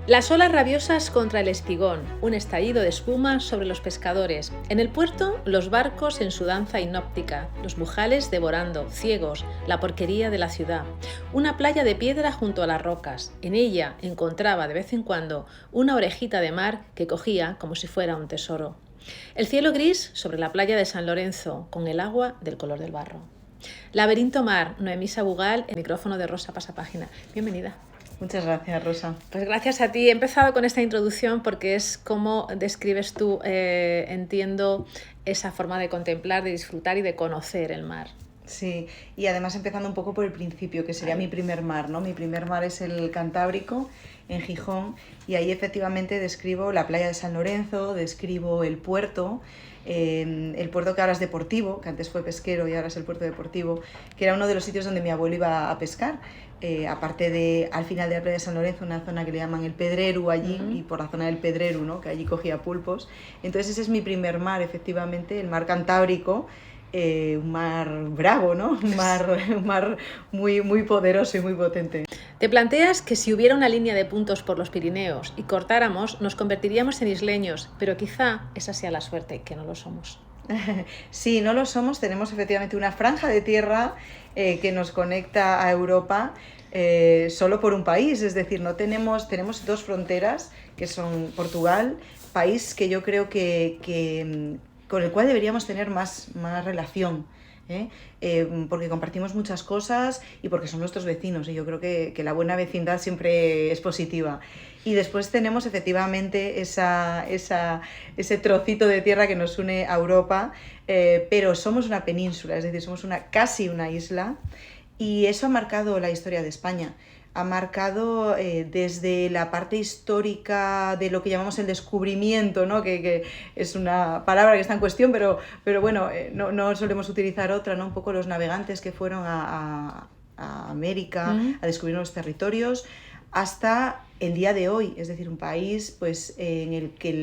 Las olas rabiosas contra el espigón, un estallido de espuma sobre los pescadores. En el puerto, los barcos en su danza hipnóptica, los bujales devorando, ciegos, la porquería de la ciudad. Una playa de piedra junto a las rocas. En ella encontraba de vez en cuando una orejita de mar que cogía como si fuera un tesoro. El cielo gris sobre la playa de San Lorenzo, con el agua del color del barro. Laberinto Mar, Noemí Sabugal, el micrófono de Rosa Pasapágina. Bienvenida. Muchas gracias, Rosa. Pues gracias a ti. He empezado con esta introducción porque es como describes tú, entiendo, esa forma de contemplar, de disfrutar y de conocer el mar. Sí, y además empezando un poco por el principio, que sería mi primer mar, ¿no? Mi primer mar es el Cantábrico, en Gijón, y ahí efectivamente describo la playa de San Lorenzo, describo el puerto que ahora es deportivo, que antes fue pesquero y ahora es el puerto deportivo, que era uno de los sitios donde mi abuelo iba a pescar. Aparte de al final de la playa de San Lorenzo, una zona que le llaman el Pedreru allí, y por la zona del Pedreru, ¿no? Que allí cogía pulpos. Entonces ese es mi primer mar, efectivamente, el mar Cantábrico, un mar bravo, ¿no? Un mar muy, muy poderoso y muy potente. Te planteas que si hubiera una línea de puntos por los Pirineos y cortáramos, nos convertiríamos en isleños, pero quizá esa sea la suerte, que no lo somos. Sí, no lo somos. Tenemos efectivamente una franja de tierra que nos conecta a Europa solo por un país, es decir, tenemos dos fronteras que son Portugal, país que yo creo que con el cual deberíamos tener más relación. Porque compartimos muchas cosas y porque son nuestros vecinos, y yo creo que la buena vecindad siempre es positiva. Y después tenemos efectivamente ese trocito de tierra que nos une a Europa, pero somos una península, es decir, somos casi una isla, y eso ha marcado la historia de España. Ha marcado desde la parte histórica de lo que llamamos el descubrimiento, ¿no? Que es una palabra que está en cuestión, pero bueno, no solemos utilizar otra, ¿no? Un poco los navegantes que fueron a América a descubrir nuevos territorios, hasta el día de hoy, es decir, un país pues, en el que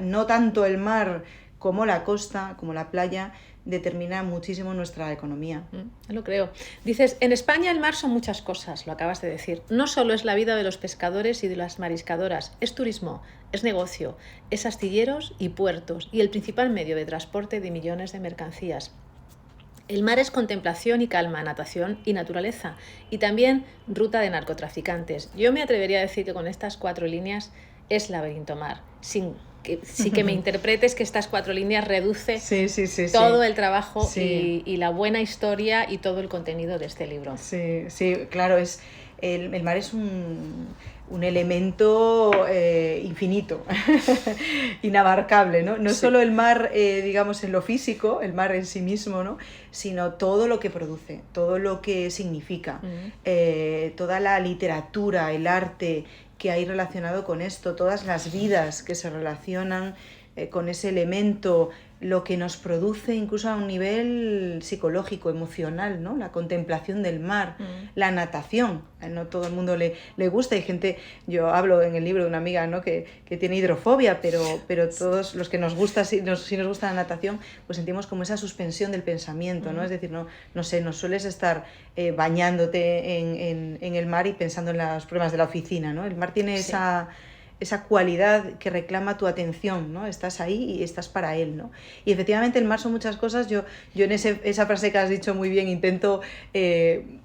no tanto el mar como la costa, como la playa, determina muchísimo nuestra economía. Lo creo. Dices, en España el mar son muchas cosas, lo acabas de decir. No solo es la vida de los pescadores y de las mariscadoras, es turismo, es negocio, es astilleros y puertos, y el principal medio de transporte de millones de mercancías. El mar es contemplación y calma, natación y naturaleza, y también ruta de narcotraficantes. Yo me atrevería a decir que con estas 4 líneas es Laberinto Mar, sí que me interpretes que estas 4 líneas reduce todo el trabajo y la buena historia y todo el contenido de este libro. Sí, claro, el mar es un elemento infinito, inabarcable, ¿no? No solo el mar, digamos, en lo físico, el mar en sí mismo, ¿no? Sino todo lo que produce, todo lo que significa, toda la literatura, el arte que hay relacionado con esto, todas las vidas que se relacionan con ese elemento, lo que nos produce incluso a un nivel psicológico, emocional, ¿no? La contemplación del mar, la natación. No todo el mundo le gusta. Hay gente, yo hablo en el libro de una amiga, ¿no? que tiene hidrofobia, pero todos los que nos gusta, si nos gusta la natación, pues sentimos como esa suspensión del pensamiento, ¿no? Es decir, no sé, no sueles estar bañándote en el mar y pensando en los problemas de la oficina, ¿no? El mar tiene esa cualidad que reclama tu atención, ¿no? Estás ahí y estás para él, ¿no? Y efectivamente el mar son muchas cosas. Yo en esa frase que has dicho muy bien intento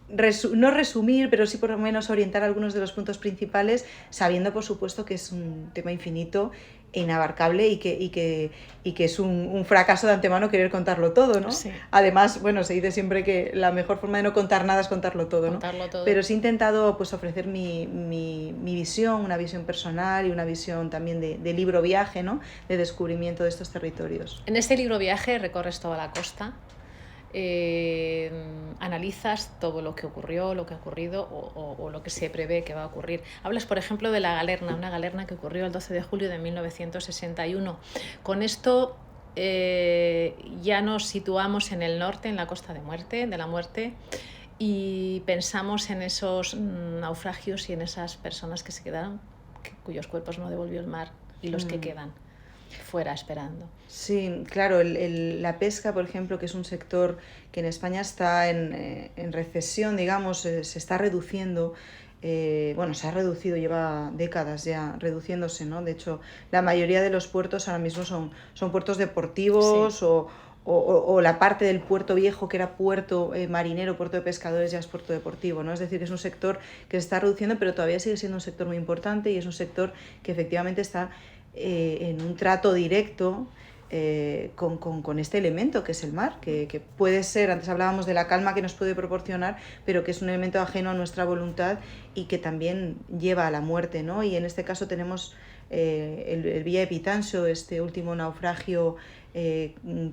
no resumir, pero sí por lo menos orientar algunos de los puntos principales, sabiendo por supuesto que es un tema infinito e inabarcable y que es un fracaso de antemano querer contarlo todo, ¿no? Sí. Además, bueno, se dice siempre que la mejor forma de no contar nada es contarlo todo, ¿no? Pero sí he intentado pues, ofrecer mi visión, una visión personal y una visión también de libro viaje, ¿no? De descubrimiento de estos territorios. En este libro viaje recorres toda la costa, analizas todo lo que ocurrió, lo que ha ocurrido o lo que se prevé que va a ocurrir. Hablas, por ejemplo, de la Galerna, una galerna que ocurrió el 12 de julio de 1961. Con esto ya nos situamos en el norte, en la Costa de la Muerte, y pensamos en esos naufragios y en esas personas que se quedaron, cuyos cuerpos no devolvió el mar, y los que quedan. fuera esperando. Sí, claro, la pesca, por ejemplo, que es un sector que en España está en recesión, digamos, se está reduciendo. Bueno, se ha reducido, lleva décadas ya reduciéndose, ¿no? De hecho, la mayoría de los puertos ahora mismo son puertos deportivos, Sí. o la parte del puerto viejo que era puerto marinero, puerto de pescadores, ya es puerto deportivo, ¿no? Es decir, que es un sector que se está reduciendo, pero todavía sigue siendo un sector muy importante, y es un sector que efectivamente está en un trato directo con este elemento que es el mar, que puede ser, antes hablábamos de la calma que nos puede proporcionar, pero que es un elemento ajeno a nuestra voluntad y que también lleva a la muerte, ¿no? Y en este caso tenemos el Villa de Pitancho, este último naufragio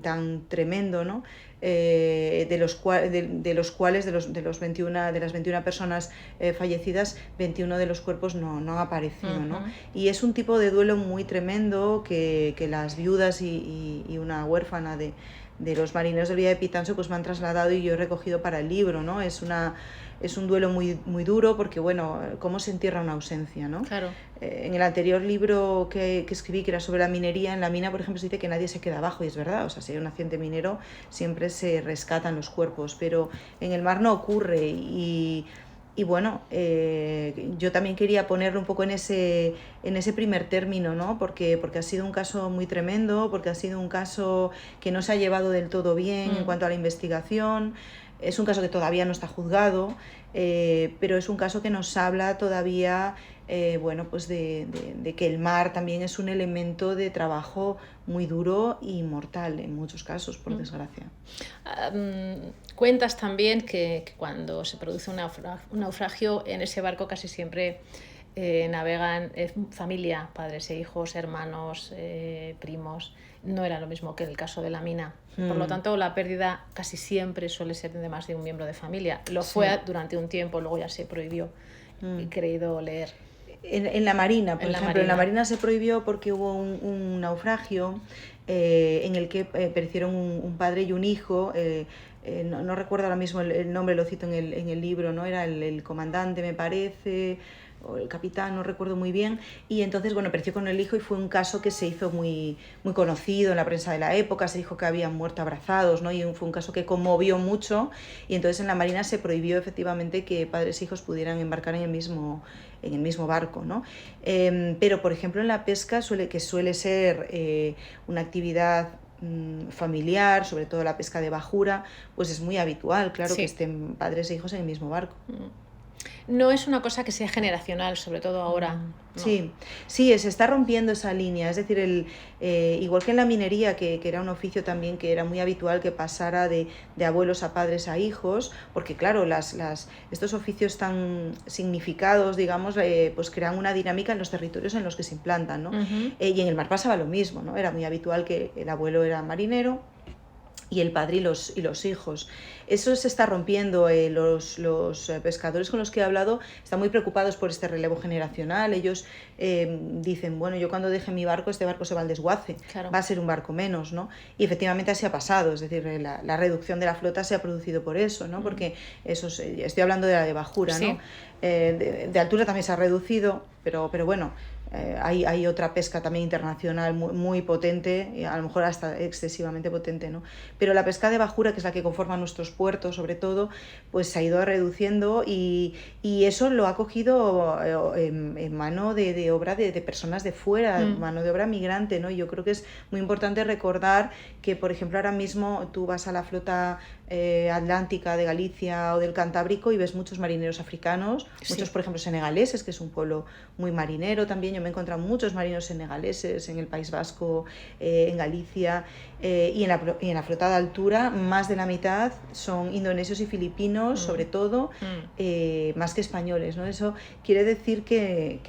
tan tremendo, ¿no? De los cuales de las 21 personas fallecidas, 21 de los cuerpos no han aparecido, ¿no? Y es un tipo de duelo muy tremendo que las viudas y una huérfana de los marineros del Villa de Pitancho pues me han trasladado, y yo he recogido para el libro, ¿no? Es un duelo muy, muy duro, porque, bueno, cómo se entierra una ausencia, ¿no? Claro. En el anterior libro que escribí, que era sobre la minería, en la mina, por ejemplo, se dice que nadie se queda abajo, y es verdad, o sea, si hay un accidente minero siempre se rescatan los cuerpos, pero en el mar no ocurre, y bueno, yo también quería ponerlo un poco en ese primer término, ¿no? Porque ha sido un caso muy tremendo, porque ha sido un caso que no se ha llevado del todo bien en cuanto a la investigación. Es un caso que todavía no está juzgado, pero es un caso que nos habla todavía, bueno, pues de que el mar también es un elemento de trabajo muy duro y mortal en muchos casos, por desgracia. Cuentas también que cuando se produce un naufragio, en ese barco casi siempre navegan familia, padres e hijos, hermanos, primos. No era lo mismo que en el caso de la mina. Por lo tanto, la pérdida casi siempre suele ser de más de un miembro de familia. Lo fue durante un tiempo, luego ya se prohibió. He creído leer. En la Marina, por ejemplo, en la Marina se prohibió porque hubo un naufragio en el que perecieron un padre y un hijo. No recuerdo ahora mismo el nombre, lo cito en el libro, ¿no? Era el comandante, me parece, o el capitán, no recuerdo muy bien, y entonces, bueno, pereció con el hijo, y fue un caso que se hizo muy, muy conocido en la prensa de la época. Se dijo que habían muerto abrazados, ¿no? Y fue un caso que conmovió mucho, y entonces en la Marina se prohibió efectivamente que padres e hijos pudieran embarcar en el mismo barco, ¿no? Pero, por ejemplo, en la pesca, que suele ser una actividad familiar, sobre todo la pesca de bajura, pues es muy habitual, claro, que estén padres e hijos en el mismo barco. No es una cosa que sea generacional, sobre todo ahora. No. Sí, se está rompiendo esa línea. Es decir, igual que en la minería, que era un oficio también que era muy habitual que pasara de abuelos a padres a hijos, porque claro, estos oficios tan significados, digamos, pues crean una dinámica en los territorios en los que se implantan, ¿no? Y en el mar pasaba lo mismo, ¿no? Era muy habitual que el abuelo era marinero y el padre y los hijos. Eso se está rompiendo. Los pescadores con los que he hablado están muy preocupados por este relevo generacional. Ellos dicen, bueno, yo cuando deje mi barco, este barco se va al desguace, claro, va a ser un barco menos, ¿no? Y efectivamente así ha pasado, es decir, la reducción de la flota se ha producido por eso, ¿no? Porque estoy hablando de la de bajura, ¿no? De altura también se ha reducido, pero bueno, hay otra pesca también internacional muy potente, y a lo mejor hasta excesivamente potente, ¿no? Pero la pesca de bajura, que es la que conforma nuestros puertos sobre todo, pues se ha ido reduciendo, y eso lo ha cogido en mano de obra de personas de fuera, mano de obra migrante, ¿no? Y yo creo que es muy importante recordar que, por ejemplo, ahora mismo tú vas a la flota atlántica de Galicia o del Cantábrico y ves muchos marineros africanos, muchos, por ejemplo, senegaleses, que es un pueblo muy marinero también. Yo me he encontrado muchos marineros senegaleses en el País Vasco, en Galicia, y en la flota de altura más de la mitad son indonesios y filipinos, sobre todo, más que españoles, ¿no? Eso quiere decir que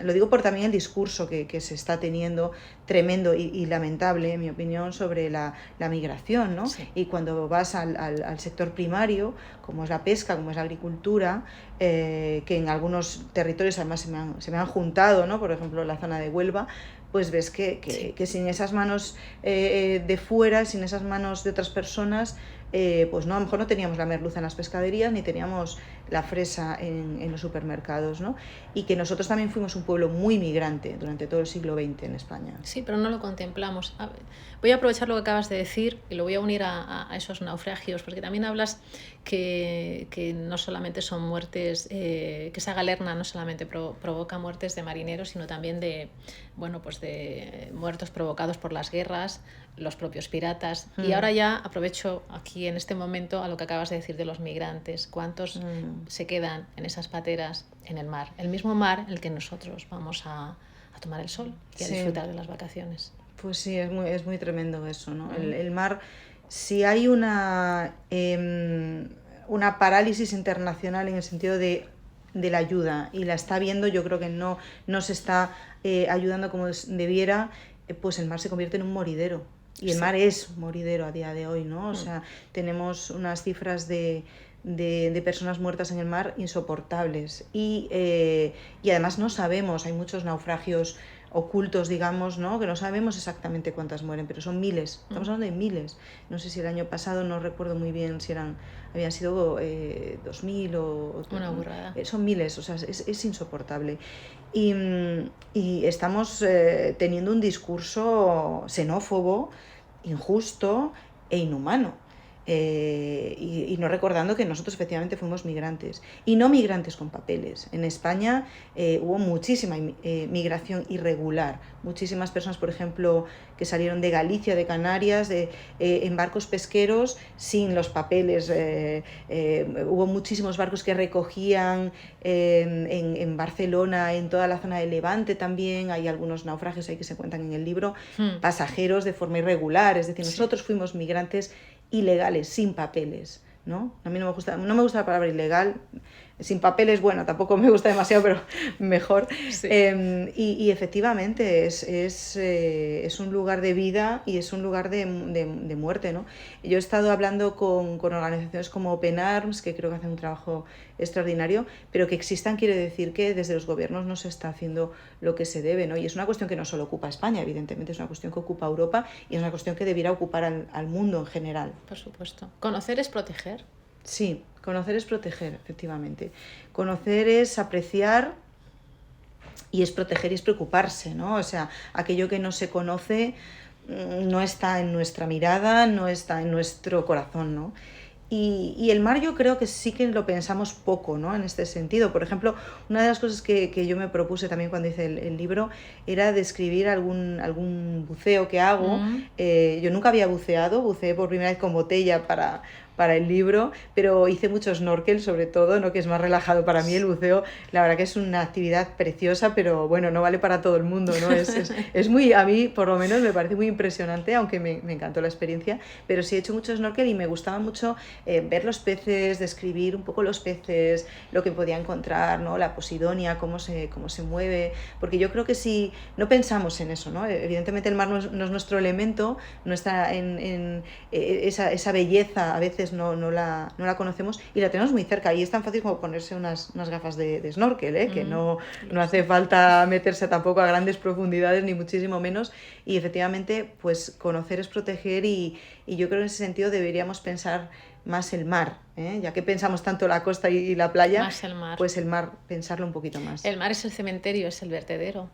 lo digo por también el discurso que se está teniendo, tremendo y lamentable, en mi opinión, sobre la migración, ¿no? Y cuando vas al sector primario, como es la pesca, como es la agricultura, que en algunos territorios además se me han juntado, ¿no? Por ejemplo, la zona de Huelva, pues ves que sin esas manos de fuera, sin esas manos de otras personas, pues no, a lo mejor no teníamos la merluza en las pescaderías ni teníamos la fresa en los supermercados, ¿no? Y que nosotros también fuimos un pueblo muy migrante durante todo el siglo XX en España. Sí, pero no lo contemplamos. Voy a aprovechar lo que acabas de decir y lo voy a unir a esos naufragios, porque también hablas que no solamente son muertes, que esa galerna no solamente provoca muertes de marineros, sino también de, bueno, pues de muertos provocados por las guerras, los propios piratas. Y ahora ya aprovecho aquí en este momento a lo que acabas de decir de los migrantes. ¿Cuántos se quedan en esas pateras en el mar? El mismo mar en el que nosotros vamos a tomar el sol y a disfrutar de las vacaciones. Pues sí, es muy tremendo eso, ¿no? El mar, si hay una parálisis internacional en el sentido de la ayuda, y la está viendo, yo creo que no se está ayudando como debiera, pues el mar se convierte en un moridero. Y el mar es un moridero a día de hoy, ¿no? O sea, tenemos unas cifras de personas muertas en el mar insoportables. Y además no sabemos, hay muchos naufragios ocultos, digamos, ¿no? Que no sabemos exactamente cuántas mueren, pero son miles, estamos hablando de miles. No sé si el año pasado, no recuerdo muy bien si habían sido 2000 o... Una burrada. Son miles, o sea, es insoportable. Y estamos teniendo un discurso xenófobo, injusto e inhumano. Y no recordando que nosotros efectivamente fuimos migrantes y no migrantes con papeles. En España hubo muchísima migración irregular, muchísimas personas, por ejemplo, que salieron de Galicia, de Canarias, en barcos pesqueros sin los papeles. Hubo muchísimos barcos que recogían en Barcelona, en toda la zona de Levante también, hay algunos naufragios ahí que se cuentan en el libro, pasajeros de forma irregular, es decir, nosotros fuimos migrantes ilegales, sin papeles, ¿no? A mí no me gusta la palabra ilegal, sin papeles, bueno, tampoco me gusta demasiado, pero mejor. Sí. Y efectivamente es un lugar de vida y es un lugar de muerte, ¿no? Yo he estado hablando con organizaciones como Open Arms, que creo que hacen un trabajo extraordinario, pero que existan quiere decir que desde los gobiernos no se está haciendo lo que se debe, ¿no? Y es una cuestión que no solo ocupa a España, evidentemente, es una cuestión que ocupa a Europa y es una cuestión que debiera ocupar al mundo en general. Por supuesto. ¿Conocer es proteger? Sí, conocer es proteger, efectivamente. Conocer es apreciar y es proteger y es preocuparse, ¿no? O sea, aquello que no se conoce no está en nuestra mirada, no está en nuestro corazón, ¿no? Y el mar yo creo que sí que lo pensamos poco, ¿no? En este sentido. Por ejemplo, una de las cosas que yo me propuse también cuando hice el libro era describir algún buceo que hago. Yo nunca había buceé por primera vez con botella para el libro, pero hice mucho snorkel sobre todo, ¿no? Que es más relajado para mí el buceo. La verdad que es una actividad preciosa, pero bueno, no vale para todo el mundo, ¿no? Es muy, a mí por lo menos me parece muy impresionante, aunque me encantó la experiencia, pero sí he hecho mucho snorkel y me gustaba mucho ver los peces, describir un poco los peces, lo que podía encontrar, ¿no? La posidonia, cómo se mueve, porque yo creo que si no pensamos en eso, ¿no? Evidentemente el mar no es nuestro elemento, no está en esa belleza, a veces no la conocemos y la tenemos muy cerca y es tan fácil como ponerse unas gafas de snorkel, que no hace falta meterse tampoco a grandes profundidades ni muchísimo menos, y efectivamente pues conocer es proteger y yo creo que en ese sentido deberíamos pensar más el mar, ya que pensamos tanto la costa y la playa, más el mar. Pues el mar pensarlo un poquito más. El mar es el cementerio, es el vertedero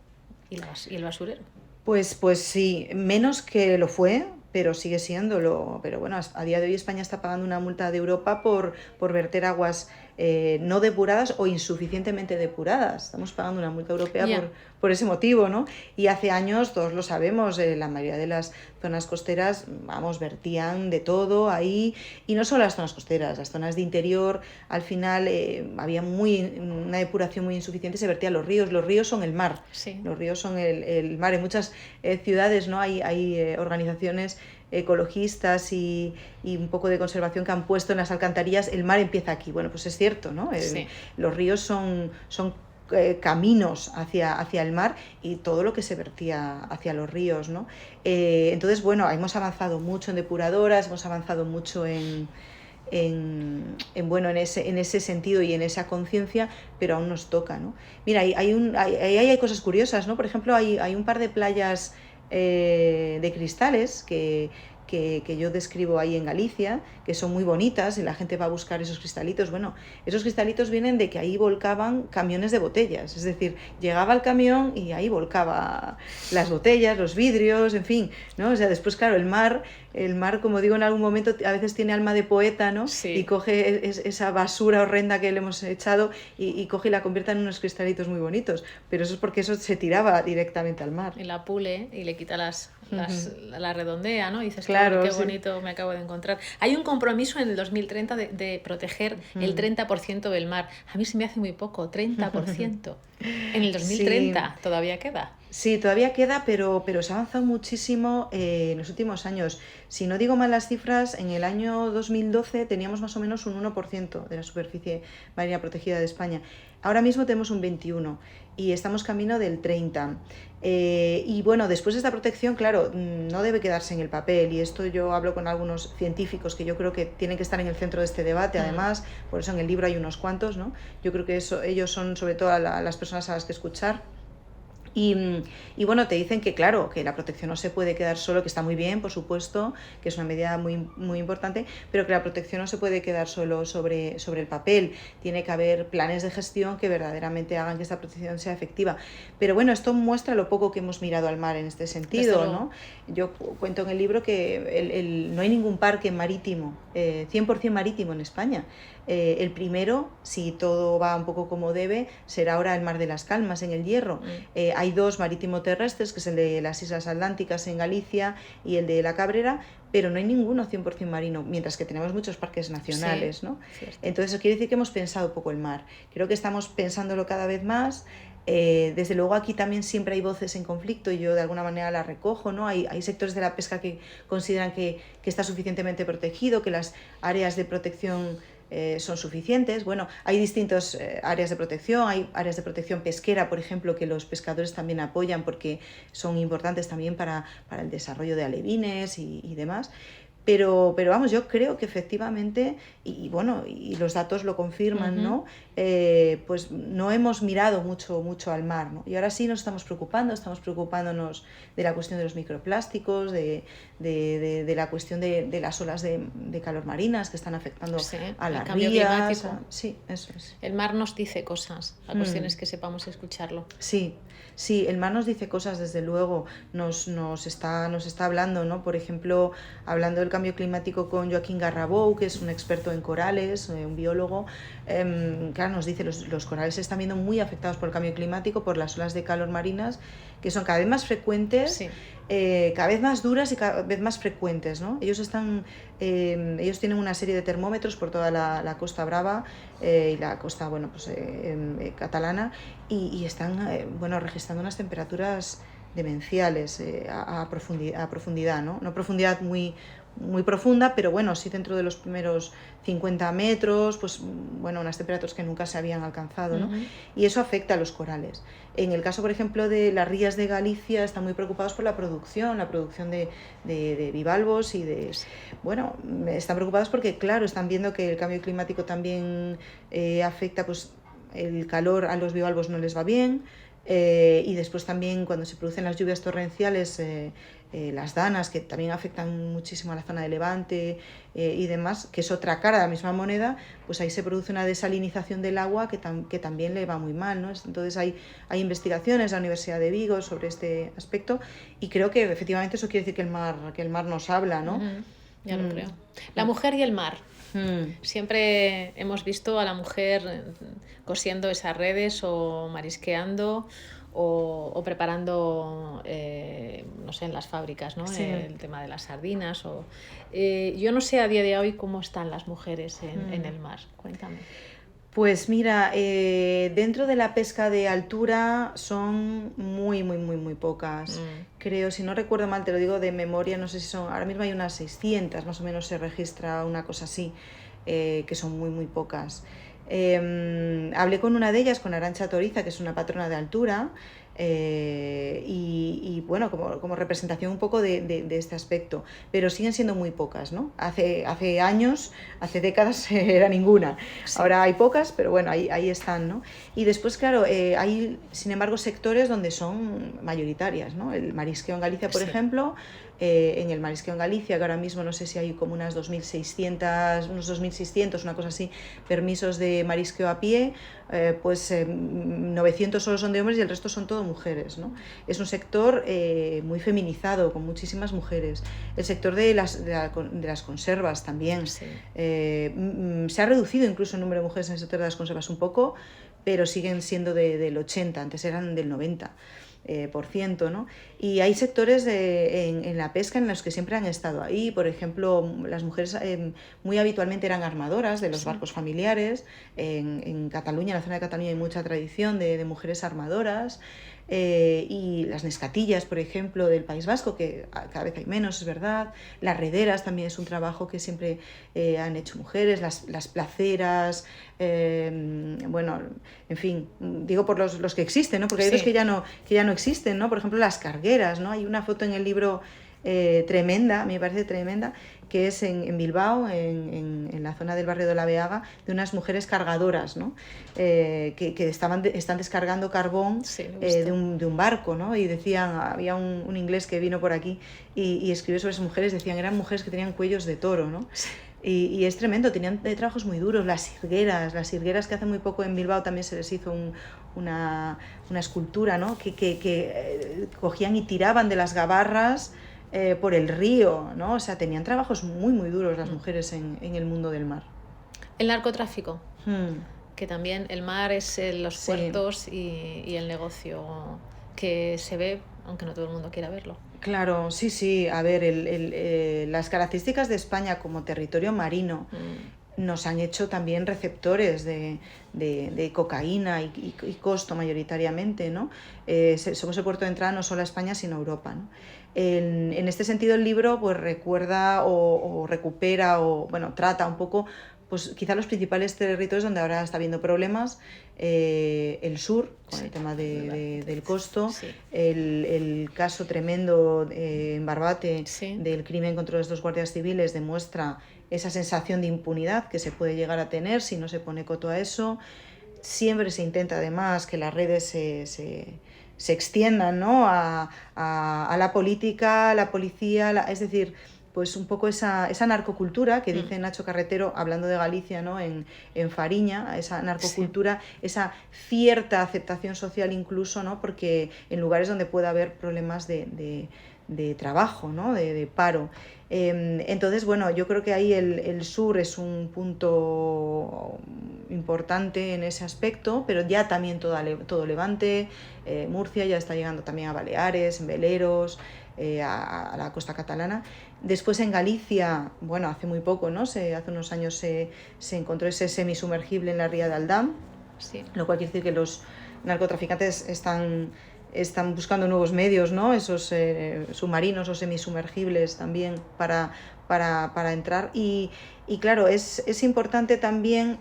y el basurero. Pues sí, menos que lo fue, pero sigue siéndolo. Pero bueno, a día de hoy España está pagando una multa de Europa por verter aguas no depuradas o insuficientemente depuradas. Estamos pagando una multa europea por ese motivo, ¿no? Y hace años, todos lo sabemos, la mayoría de las zonas costeras, vertían de todo ahí, y no solo las zonas costeras, las zonas de interior, al final había una depuración muy insuficiente, se vertía a los ríos. Los ríos son el mar, sí. Los ríos son el mar. En muchas ciudades, ¿no? hay organizaciones ecologistas y un poco de conservación que han puesto en las alcantarillas, el mar empieza aquí. Bueno, pues es cierto, ¿no? Sí. Los ríos son caminos hacia el mar y todo lo que se vertía hacia los ríos, ¿no? Entonces, bueno, hemos avanzado mucho en depuradoras, hemos avanzado mucho en ese sentido y en esa conciencia, pero aún nos toca, ¿no? Mira, hay cosas curiosas, ¿no? Por ejemplo, hay un par de playas de cristales que que yo describo ahí en Galicia, que son muy bonitas y la gente va a buscar esos cristalitos. Bueno, esos cristalitos vienen de que ahí volcaban camiones de botellas, es decir, llegaba el camión y ahí volcaba las botellas, los vidrios, en fin, ¿no? O sea, después, claro, el mar, como digo en algún momento, a veces tiene alma de poeta, ¿no? Sí. Y coge esa basura horrenda que le hemos echado y coge y la convierte en unos cristalitos muy bonitos, pero eso es porque eso se tiraba directamente al mar. Y la pule y le quita la redondea, ¿no? Y dices, claro, qué bonito me acabo de encontrar. Hay un compromiso en el 2030 de proteger el 30% del mar. A mí se me hace muy poco, 30%. En el 2030 sí. Todavía queda. Sí, todavía queda, pero se ha avanzado muchísimo en los últimos años. Si no digo mal las cifras, en el año 2012 teníamos más o menos un 1% de la superficie marina protegida de España. Ahora mismo tenemos un 21% y estamos camino del 30%. Y bueno, después de esta protección, claro, no debe quedarse en el papel, y esto yo hablo con algunos científicos que yo creo que tienen que estar en el centro de este debate, además, por eso en el libro hay unos cuantos, ¿no? Yo creo que ellos son sobre todo las personas a las que escuchar. Y bueno, te dicen que claro, que la protección no se puede quedar solo, que está muy bien, por supuesto, que es una medida muy, muy importante, pero que la protección no se puede quedar solo sobre el papel. Tiene que haber planes de gestión que verdaderamente hagan que esta protección sea efectiva. Pero bueno, esto muestra lo poco que hemos mirado al mar en este sentido, ¿no? Yo cuento en el libro que no hay ningún parque marítimo, 100% marítimo en España. El primero, si todo va un poco como debe, será ahora el Mar de las Calmas, en el Hierro. Hay 2 marítimo-terrestres, que es el de las Islas Atlánticas en Galicia y el de La Cabrera, pero no hay ninguno 100% marino, mientras que tenemos muchos parques nacionales, ¿no? Entonces eso quiere decir que hemos pensado poco el mar. Creo que estamos pensándolo cada vez más. Desde luego aquí también siempre hay voces en conflicto y yo de alguna manera las recojo, ¿no? Hay sectores de la pesca que consideran que está suficientemente protegido, que las áreas de protección son suficientes. Bueno, hay distintas áreas de protección, hay áreas de protección pesquera, por ejemplo, que los pescadores también apoyan porque son importantes también para el desarrollo de alevines y demás. Pero vamos, yo creo que efectivamente, y bueno, y los datos lo confirman, ¿no? Pues no hemos mirado mucho al mar, ¿no? Y ahora sí nos estamos preocupándonos de la cuestión de los microplásticos, de la cuestión de las olas de calor marinas que están afectando a las rías. Sí, eso es. El mar nos dice cosas, la cuestión es que sepamos escucharlo. Sí, el mar nos dice cosas, desde luego, nos está hablando, ¿no? Por ejemplo, hablando del cambio climático con Joaquín Garrabou, que es un experto en corales, un biólogo, claro, nos dice los corales se están viendo muy afectados por el cambio climático, por las olas de calor marinas, que son cada vez más frecuentes, cada vez más duras y cada vez más frecuentes, ¿no? Ellos tienen una serie de termómetros por toda la Costa Brava y la costa, bueno, pues catalana, y están registrando unas temperaturas demenciales a profundidad, ¿no? No profundidad muy profunda, pero bueno, sí dentro de los primeros 50 metros, pues bueno, unas temperaturas que nunca se habían alcanzado, ¿no? Y eso afecta a los corales. En el caso, por ejemplo, de las rías de Galicia, están muy preocupados por la producción de bivalvos y bueno, están preocupados porque, claro, están viendo que el cambio climático también afecta, pues el calor a los bivalvos no les va bien, y después también cuando se producen las lluvias torrenciales, las danas, que también afectan muchísimo a la zona de Levante y demás, que es otra cara de la misma moneda, pues ahí se produce una desalinización del agua que también le va muy mal, ¿no? Entonces hay investigaciones en la Universidad de Vigo sobre este aspecto, y creo que efectivamente eso quiere decir que el mar nos habla, ¿no? Ya lo creo. La mujer y el mar. Siempre hemos visto a la mujer cosiendo esas redes o marisqueando o preparando, no sé, en las fábricas, ¿no? Sí. El tema de las sardinas. Yo no sé a día de hoy cómo están las mujeres en el mar. Cuéntame. Pues mira, dentro de la pesca de altura son muy pocas. Creo, si no recuerdo mal, te lo digo de memoria, no sé si son, ahora mismo hay unas 600, más o menos se registra una cosa así, que son muy pocas. Hablé con una de ellas, con Arantxa Toriza, que es una patrona de altura, y bueno, como representación un poco de este aspecto, pero siguen siendo muy pocas, ¿no? Hace años, hace décadas era ninguna, sí. Ahora hay pocas, pero bueno, ahí están, ¿no? Y después, claro, hay sin embargo sectores donde son mayoritarias, ¿no? El marisqueo en Galicia, por ejemplo, en el marisqueo en Galicia, que ahora mismo no sé si hay como unos 2.600, una cosa así, permisos de marisqueo a pie, 900 solo son de hombres y el resto son todo mujeres, ¿no? Es un sector muy feminizado, con muchísimas mujeres. El sector de las conservas también. Sí. Se ha reducido incluso el número de mujeres en el sector de las conservas un poco, pero siguen siendo del 80%, antes eran del 90%. ¿No? Y hay sectores en la pesca en los que siempre han estado ahí. Por ejemplo, las mujeres muy habitualmente eran armadoras de los barcos familiares. En Cataluña, en la zona de Cataluña, hay mucha tradición de mujeres armadoras. Y las nescatillas, por ejemplo, del País Vasco, que cada vez hay menos, es verdad. Las rederas también es un trabajo que siempre han hecho mujeres. Las placeras, bueno, en fin, digo por los que existen, ¿no? Porque hay otros que ya no existen, ¿no? Por ejemplo, las cargueras, ¿no? Hay una foto en el libro tremenda, me parece tremenda, que es en Bilbao, en la zona del barrio de la Beaga, de unas mujeres cargadoras, ¿no? Que están descargando carbón de un barco, ¿no? Y decían, había un inglés que vino por aquí y escribió sobre esas mujeres, decían, eran mujeres que tenían cuellos de toro, ¿no? Sí. Y es tremendo, tenían trabajos muy duros. Las sirgueras que hace muy poco en Bilbao también se les hizo una escultura, ¿no? Que cogían y tiraban de las gabarras por el río, ¿no? O sea, tenían trabajos muy, muy duros las mujeres en el mundo del mar. El narcotráfico, que también el mar es los puertos y el negocio que se ve, aunque no todo el mundo quiera verlo. Claro, sí. A ver, las características de España como territorio marino nos han hecho también receptores de cocaína y costo mayoritariamente, ¿no? Somos el puerto de entrada no solo a España, sino a Europa, ¿no? En este sentido, el libro pues recuerda o recupera o bueno, trata un poco pues quizá los principales territorios donde ahora está habiendo problemas, el sur, con el tema del costo, el caso tremendo en Barbate del crimen contra los 2 guardias civiles demuestra esa sensación de impunidad que se puede llegar a tener si no se pone coto a eso. Siempre se intenta además que las redes se extiendan, ¿no? a la política, a la policía, es decir, pues un poco esa narcocultura que dice Nacho Carretero, hablando de Galicia, ¿no? en Fariña, esa narcocultura, esa cierta aceptación social incluso, ¿no? Porque en lugares donde puede haber problemas de trabajo, ¿no? de paro. Entonces, bueno, yo creo que ahí el sur es un punto importante en ese aspecto, pero ya también todo Levante, Murcia ya está llegando también a Baleares, en veleros, a la costa catalana. Después en Galicia, bueno, hace muy poco, ¿no? Hace unos años se encontró ese semisumergible en la ría de Aldán, lo cual quiere decir que los narcotraficantes están buscando nuevos medios, ¿no? Esos submarinos o semisumergibles también para entrar. Y claro, es importante también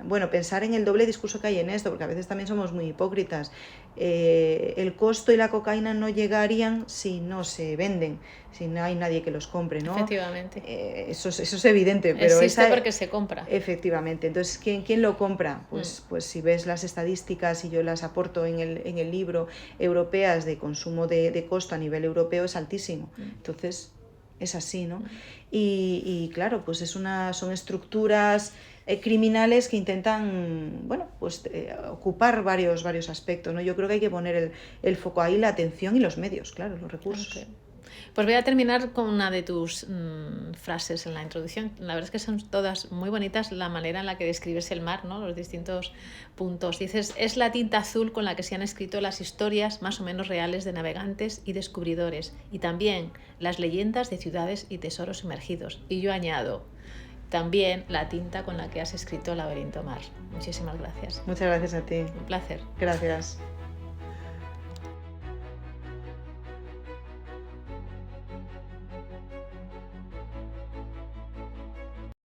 bueno, pensar en el doble discurso que hay en esto, porque a veces también somos muy hipócritas. El costo y la cocaína no llegarían si no se venden, si no hay nadie que los compre, ¿no? Efectivamente. Eso es evidente, pero existe porque se compra. Efectivamente. Entonces, ¿quién lo compra? Pues si ves las estadísticas, y yo las aporto en el libro, europeas de consumo de costo a nivel europeo es altísimo. Entonces, es así, ¿no? Y claro, pues son estructuras criminales que intentan, bueno, pues ocupar varios aspectos, ¿no? Yo creo que hay que poner el foco ahí, la atención y los medios, claro, los recursos. Okay. Pues voy a terminar con una de tus frases en la introducción. La verdad es que son todas muy bonitas, la manera en la que describes el mar, ¿no? Los distintos puntos. Dices, es la tinta azul con la que se han escrito las historias más o menos reales de navegantes y descubridores, y también las leyendas de ciudades y tesoros sumergidos. Y yo añado, también la tinta con la que has escrito Laberinto Mar. Muchísimas gracias. Muchas gracias a ti. Un placer. Gracias.